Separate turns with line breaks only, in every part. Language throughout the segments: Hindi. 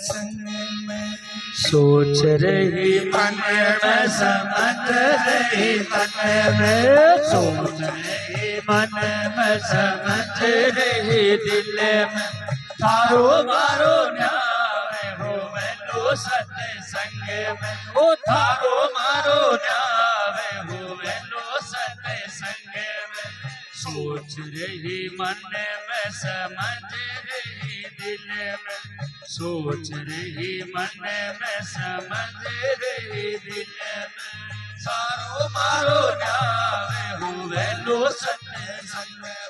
संग में।
सोच रही मन में समझ रही मन में, सोच रही मन में समझ रही दिल में। थारो मारो न्याय हो वेलो सत्संग में, ओ थारो मारो न्याय हो वेलो सत्संग में। सोच रही मन में समझ रही दिल में, सोच रही मन में समझ रही दिल में। सारो मारो न्याय हो वेलो सत्संग में,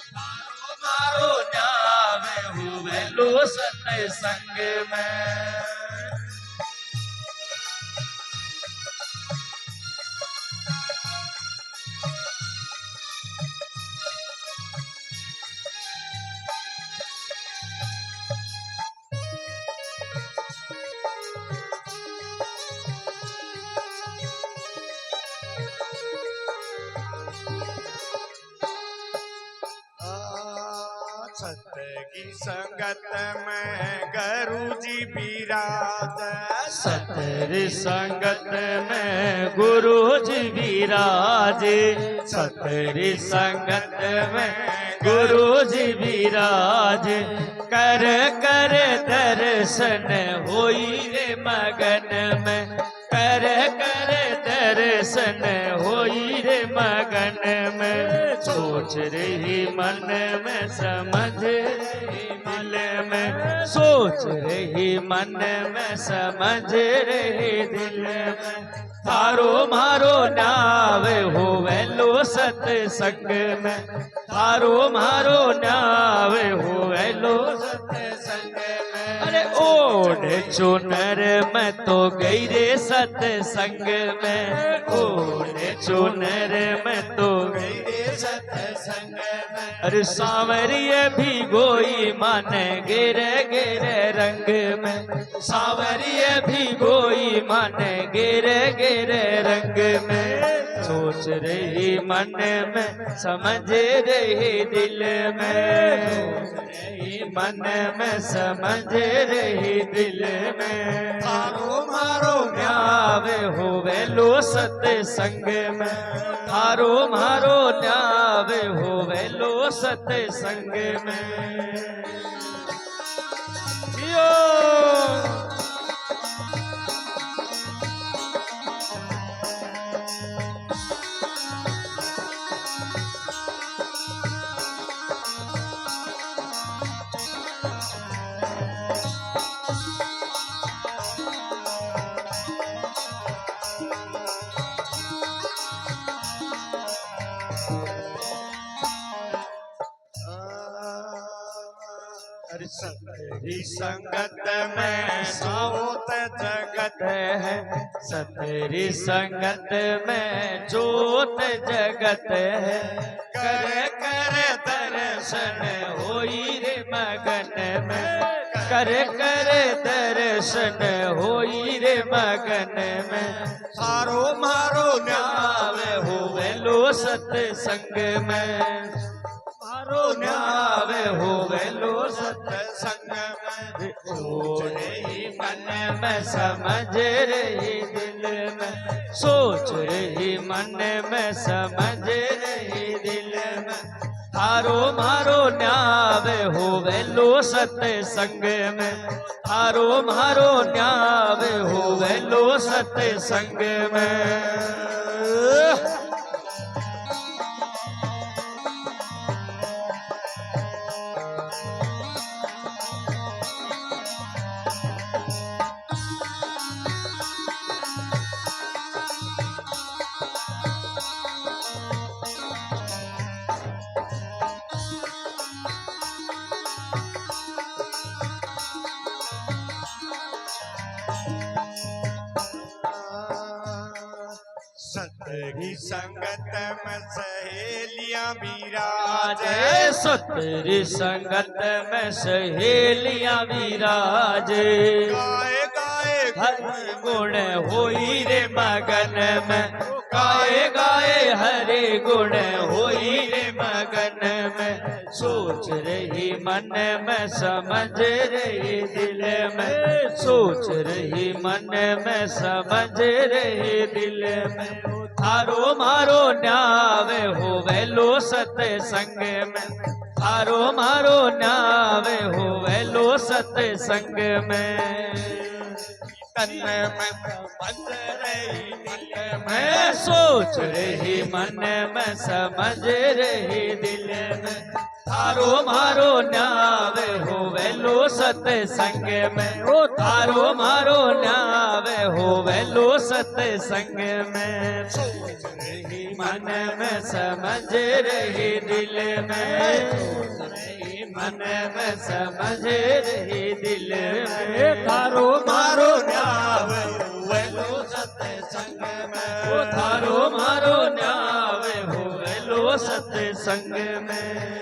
सारो मारो न्याय हो वेलो सत्संग में।
सतगी संगत में गुरु जी विराज,
सतरी संगत में गुरु जी विराज, सतरी संगत में गुरु जी विराज। कर कर दर्शन होई रे मगन में, कर कर दर्शन होई रे मगन में। सोच रही मन में समझ रही दिल में, सोच रही मन में समझ रही दिल में। थारो मारो नाव हो वेलो सत्संग में, थारो मारो नाव हो वेलो सत्संग में। अरे ओढ़ चुनर में तो गई रे सत्संग में, ओढ़ चुनर में तो गई रे सत्संग में। अरे सांवरिये भी गोई मन गिरे गिरे रंग में, सांवरिये भी गोई मन गिरे गिरे रंग में। सोच रही मन में समझ रही दिल में, सोच रही मन में समझ रही दिल में। थारो मारो न्याव हो वेलो सत्संग में, थारो मारो न्याव हो वेलो सत्संग में। यो
सतरी संगत में सोत जगत
है, सतरी संगत में जोत जगत है। कर कर दर्शन होई रे मगन में, कर कर दर्शन होई रे मगन में।
सारो मारो
न्याव हो वेलो सत्संग में, मारो न्याव हो वेलो
सत्संग में।
सोच रही मन में समझ रही दिल में, सोच रही मन में समझ रही दिल में। थारो मारो न्याव हो वेलो सत्संग में, थारो मारो न्याव हो वेलो सत्संग में।
सतरी संगत में सहेलियां विराजे,
सतरी संगत में सहेलियां विराजे।
गाए गाए
हर गुण होई रे मगन में, गाए गाए हरे गुण होई रे मगन में। सोच रही मन में समझ रही दिल में, सोच रही मन में समझ रही दिल में। थारो मारो न्यावे हो वेलो सत्संग में, थारो मारो न्यावे हो वेलो सत्संग में।
तन में समझ रही दिल
मैं सोच रही मन में समझ रही दिल में। थारो मारो न्यावे हो वेलो सत्संग में, ओ थारो मारो न्यावे हो वेलो सत्संग में। सोच रही मन में समझ रही दिल में, सोच रही मन में समझ रही दिल में। थारो मारो न्यावे हो वेलो सत्संग में, ओ थारो मारो न्यावे हो वेलो सत्संग में।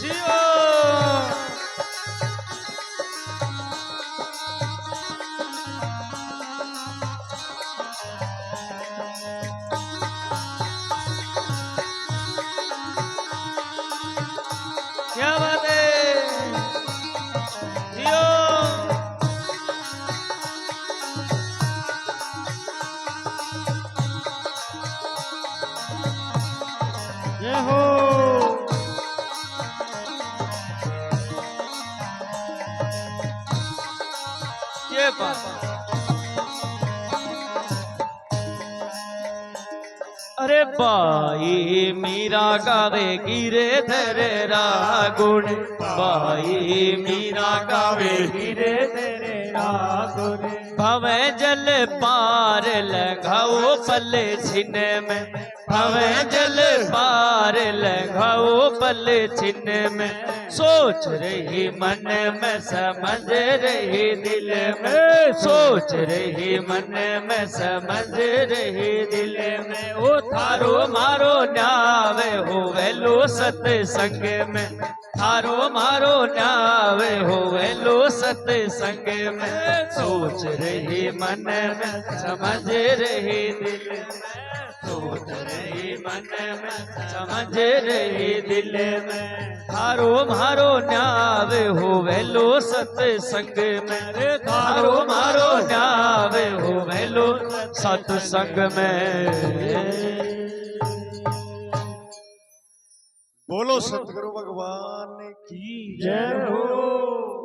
जियो क्या बात है, जियो जय हो। ये बात अरे बाई मीरा गावे गिरधर रागुण, बाई मीरा गावे गिरधर रागुण। भवे जल पार लगाओ पल छिन में, भवे जल पार लगाओ पल छिन में। सोच रही मन में समझ रही दिल में, सोच रही मन में समझ रही दिल में। ओ थारो मारो न्यावे हो वेलो सत्संग में, थारो मारो न्यावे हो वेलो सत्संग में। सोच रही मन में समझ रही दिल में, सोच रही मन में समझ रही दिल में। थारो मारो न्यावे हो वेलो सत्संग में, थारो मारो न्यावे हो वेलो सत्संग में।
बोलो सतगुरु भगवान की
जय हो।